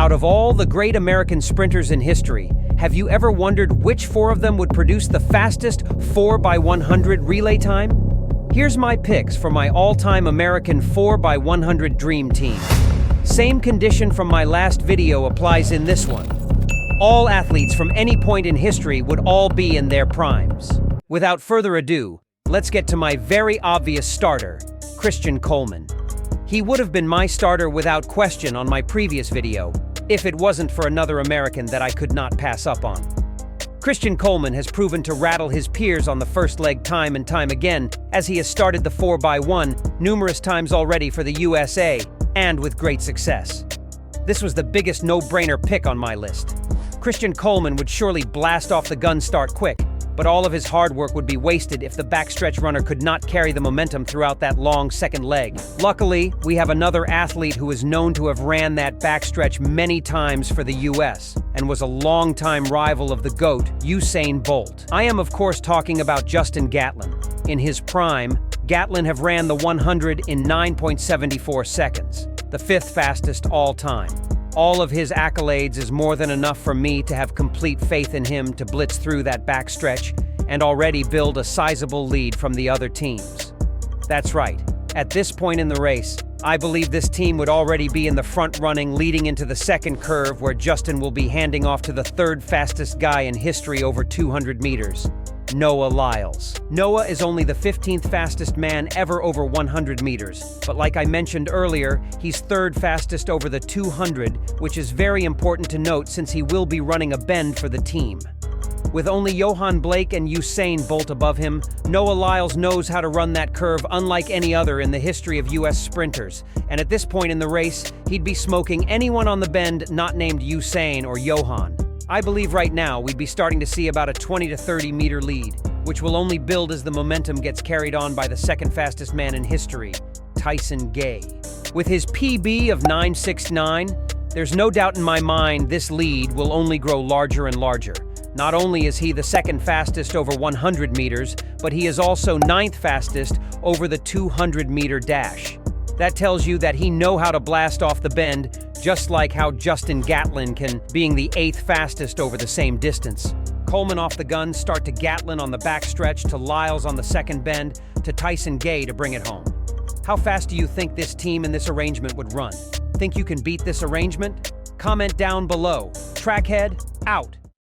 Out of all the great American sprinters in history, have you ever wondered which four of them would produce the fastest 4x100 relay time? Here's my picks for my all-time American 4x100 dream team. Same condition from my last video applies in this one. All athletes from any point in history would all be in their primes. Without further ado, let's get to my very obvious starter, Coleman. He would have been my starter without question on my previous video, if it wasn't for another American that I could not pass up on. Coleman has proven to rattle his peers on the first leg time and time again, as he has started the 4x1 numerous times already for the USA, and with great success. This was the biggest no-brainer pick on my list. Coleman would surely blast off the gun start quick, but all of his hard work would be wasted if the backstretch runner could not carry the momentum throughout that long second leg. Luckily, we have another athlete who is known to have ran that backstretch many times for the US and was a longtime rival of the GOAT, Usain Bolt. I am of course talking about Justin Gatlin. In his prime, Gatlin have ran the 100 in 9.74 seconds, the fifth fastest all time. All of his accolades is more than enough for me to have complete faith in him to blitz through that backstretch and already build a sizable lead from the other teams. That's right. At this point in the race, I believe this team would already be in the front running leading into the second curve where Justin will be handing off to the third fastest guy in history over 200 meters, Noah Lyles. Noah is only the 15th fastest man ever over 100 meters, but like I mentioned earlier, he's third fastest over the 200, which is very important to note since he will be running a bend for the team. With only Johan Blake and Usain Bolt above him, Noah Lyles knows how to run that curve unlike any other in the history of US sprinters, and at this point in the race, he'd be smoking anyone on the bend not named Usain or Johan. I believe right now we'd be starting to see about a 20 to 30 meter lead, which will only build as the momentum gets carried on by the second fastest man in history, Tyson Gay. With his PB of 9.69, there's no doubt in my mind this lead will only grow larger and larger. Not only is he the second fastest over 100 meters, but he is also ninth fastest over the 200-meter dash. That tells you that he knows how to blast off the bend, just like how Justin Gatlin can, being the 8th fastest over the same distance. Coleman off the gun, start to Gatlin on the backstretch, to Lyles on the second bend, to Tyson Gay to bring it home. How fast do you think this team in this arrangement would run? Think you can beat this arrangement? Comment down below. Trackhead, out.